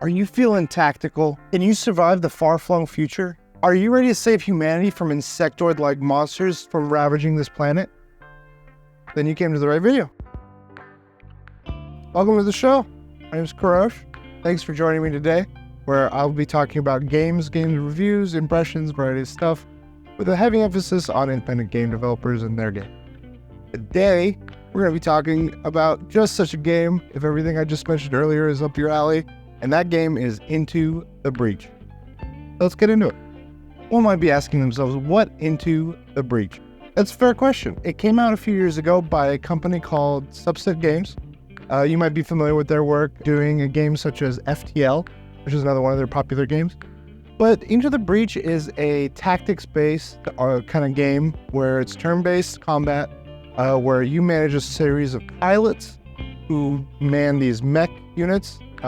Are you feeling tactical? Can you survive the far-flung future? Are you ready to save humanity from insectoid-like monsters from ravaging this planet? Then you came to the right video. Welcome to the show. My name is Kurosh. Thanks for joining me today, where I'll be talking about games reviews, impressions, variety of stuff, with a heavy emphasis on independent game developers and their game. Today, we're going to be talking about just such a game, if everything I just mentioned earlier is up your alley, and that game is Into the Breach. Let's get into it. One might be asking themselves, what Into the Breach? That's a fair question. It came out a few years ago by a company called Subset Games. You might be familiar with their work doing a game such as FTL, which is another one of their popular games. But Into the Breach is a tactics-based kind of game where it's turn-based combat, where you manage a series of pilots who man these mech units in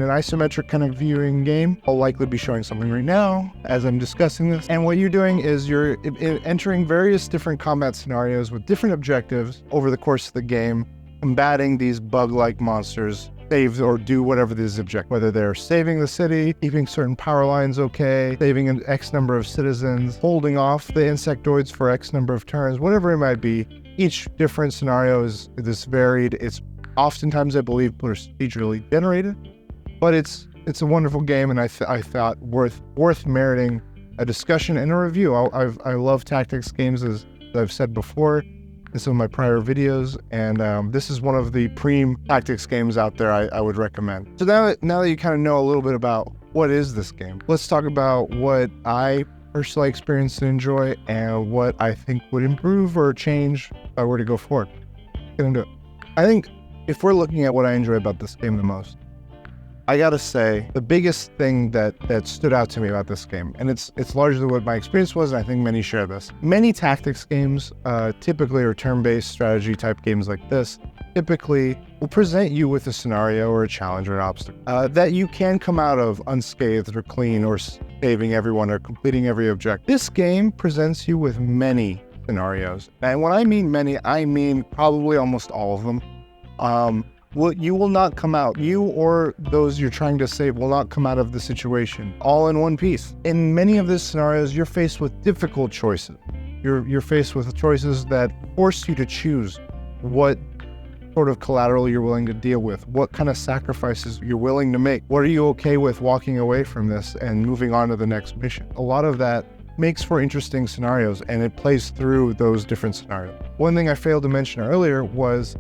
an isometric kind of viewing game. I'll likely be showing something right now as I'm discussing this. And what you're doing is you're entering various different combat scenarios with different objectives over the course of the game, combating these bug-like monsters, save or do whatever this object, whether they're saving the city, keeping certain power lines okay, saving an X number of citizens, holding off the insectoids for X number of turns, whatever it might be. Each different scenario is this varied. It's oftentimes, I believe, procedurally generated, but it's a wonderful game, and I thought worth meriting a discussion and a review. I love tactics games, as I've said before in some of my prior videos, and this is one of the prime tactics games out there I would recommend. So now that you kind of know a little bit about what is this game, let's talk about what I personally experience and enjoy, and what I think would improve or change if I were to go forward. Get into it. I think if we're looking at what I enjoy about this game the most, I gotta say the biggest thing that stood out to me about this game, and it's largely what my experience was, and I think many share this. Many tactics games, typically or turn-based strategy type games like this, typically will present you with a scenario or a challenge or an obstacle that you can come out of unscathed or clean or saving everyone or completing every objective. This game presents you with many scenarios, and when I mean many, I mean probably almost all of them. You will not come out, you or those you're trying to save will not come out of the situation all in one piece. In many of these scenarios, you're faced with difficult choices. You're faced with choices that force you to choose what sort of collateral you're willing to deal with, what kind of sacrifices you're willing to make. What are you okay with walking away from this and moving on to the next mission? A lot of that makes for interesting scenarios, and it plays through those different scenarios. One thing I failed to mention earlier was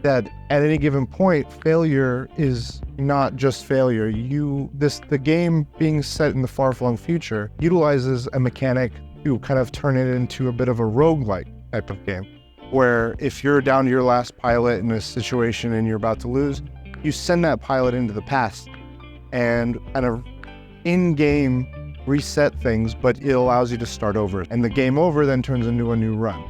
that at any given point, failure is not just failure. The game being set in the far-flung future utilizes a mechanic to kind of turn it into a bit of a roguelike type of game, where if you're down to your last pilot in a situation and you're about to lose, you send that pilot into the past and kind of in-game reset things, but it allows you to start over. And the game over then turns into a new run.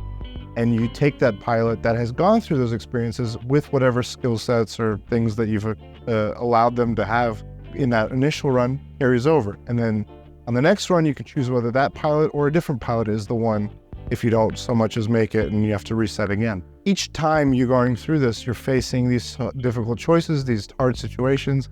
And you take that pilot that has gone through those experiences with whatever skill sets or things that you've allowed them to have in that initial run carries over. And then on the next run, you can choose whether that pilot or a different pilot is the one if you don't so much as make it and you have to reset again. Each time you're going through this, you're facing these difficult choices, these hard situations,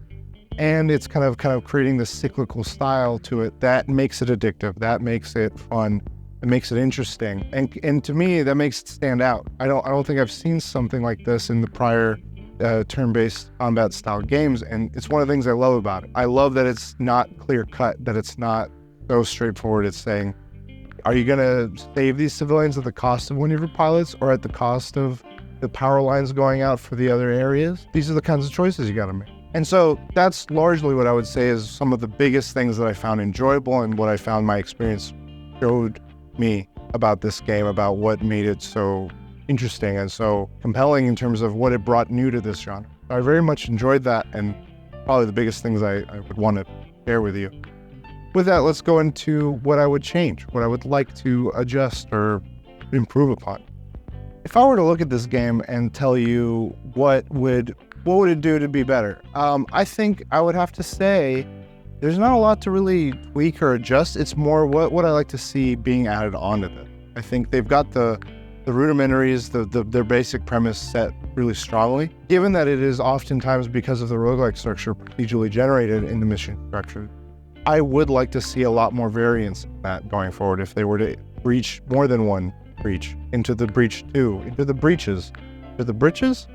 and it's kind of creating this cyclical style to it that makes it addictive, that makes it fun. It makes it interesting, and to me, that makes it stand out. I don't think I've seen something like this in the prior turn-based combat style games, and it's one of the things I love about it. I love that it's not clear-cut, that it's not so straightforward. It's saying, are you gonna save these civilians at the cost of one of your pilots, or at the cost of the power lines going out for the other areas? These are the kinds of choices you gotta make. And so that's largely what I would say is some of the biggest things that I found enjoyable and what I found my experience showed me about this game, about what made it so interesting and so compelling in terms of what it brought new to this genre. I very much enjoyed that, and probably the biggest things I would want to share with you. With that, let's go into what I would change, what I would like to adjust or improve upon. If I were to look at this game and tell you what would it do to be better, I think I would have to say there's not a lot to really tweak or adjust. It's more what I like to see being added onto this. I think they've got the the rudimentaries, their basic premise set really strongly. Given that it is oftentimes, because of the roguelike structure, procedurally generated in the mission structure, I would like to see a lot more variance in that going forward if they were to breach more than one breach, into the breach 2, into the breaches. To the breaches?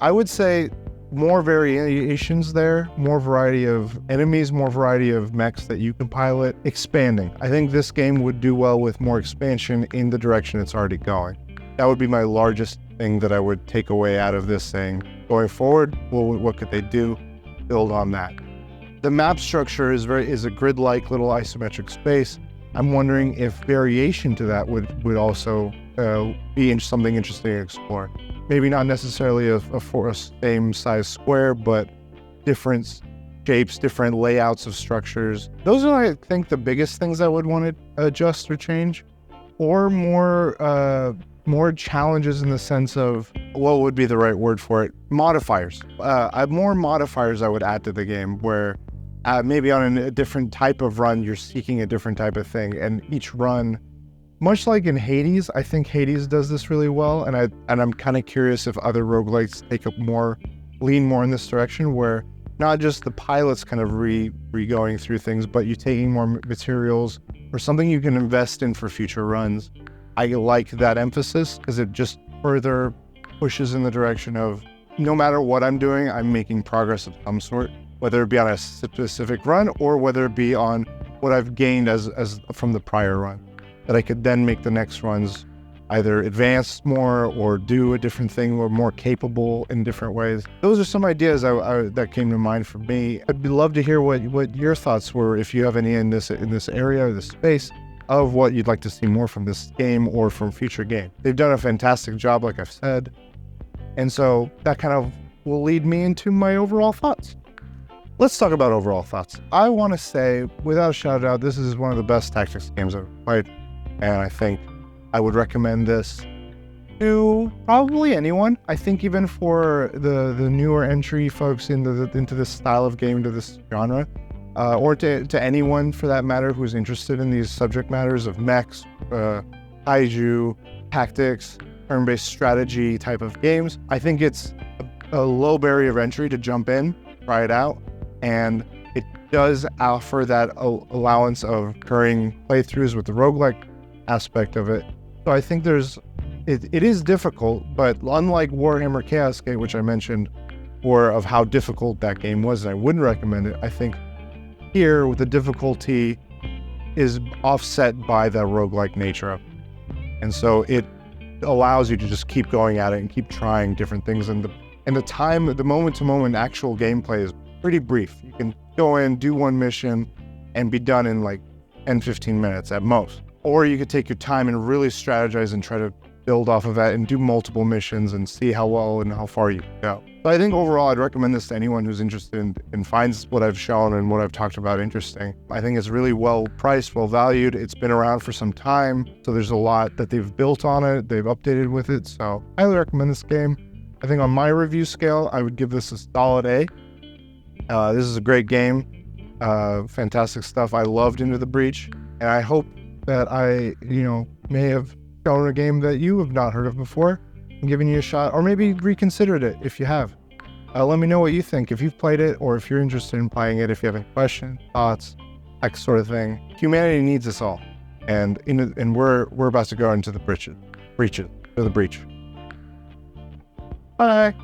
I would say more variations there, more variety of enemies, more variety of mechs that you can pilot, expanding. I think this game would do well with more expansion in the direction it's already going. That would be my largest thing that I would take away out of this thing. Going forward, what could they do? Build on that. The map structure is a grid-like little isometric space. I'm wondering if variation to that would also be something interesting to explore. Maybe not necessarily a same size square, but different shapes, different layouts of structures. Those are, I think, the biggest things I would want to adjust or change, or more challenges in the sense of, what would be the right word for it? Modifiers. More modifiers I would add to the game, where maybe on a different type of run, you're seeking a different type of thing, and each run, much like in Hades, I think Hades does this really well, and I'm kind of curious if other roguelikes lean more in this direction, where not just the pilots kind of re-going through things, but you taking more materials or something you can invest in for future runs. I like that emphasis because it just further pushes in the direction of, no matter what I'm doing, I'm making progress of some sort, whether it be on a specific run or whether it be on what I've gained as from the prior run, that I could then make the next runs either advance more or do a different thing or more capable in different ways. Those are some ideas that came to mind for me. I'd love to hear what your thoughts were, if you have any in this area or this space, of what you'd like to see more from this game or from future games. They've done a fantastic job, like I've said, and so that kind of will lead me into my overall thoughts. Let's talk about overall thoughts. I want to say, without a shadow of a doubt, this is one of the best tactics games I've played. And I think I would recommend this to probably anyone. I think even for the newer entry folks into this style of game, to this genre, or to anyone for that matter who's interested in these subject matters of mechs, kaiju, tactics, turn-based strategy type of games. I think it's a low barrier of entry to jump in, try it out, and it does offer that allowance of recurring playthroughs with the roguelike aspect of it. So I think it is difficult, but unlike Warhammer Chaos Gate, which I mentioned, or of how difficult that game was, and I wouldn't recommend it, I think here with the difficulty is offset by the roguelike nature of it. And so it allows you to just keep going at it and keep trying different things. And the moment-to-moment actual gameplay is pretty brief. You can go in, do one mission, and be done in like 10-15 minutes at most. Or you could take your time and really strategize and try to build off of that and do multiple missions and see how well and how far you can go. So I think overall, I'd recommend this to anyone who's interested and finds what I've shown and what I've talked about interesting. I think it's really well priced, well valued. It's been around for some time, so there's a lot that they've built on it, they've updated with it. So I highly recommend this game. I think on my review scale, I would give this a solid A. This is a great game. Fantastic stuff. I loved Into the Breach, and I hope that I, may have shown a game that you have not heard of before and given you a shot, or maybe reconsidered it if you have. Let me know what you think, if you've played it, or if you're interested in playing it, if you have any questions, thoughts, that sort of thing. Humanity needs us all, and we're about to go into the breach. Bye.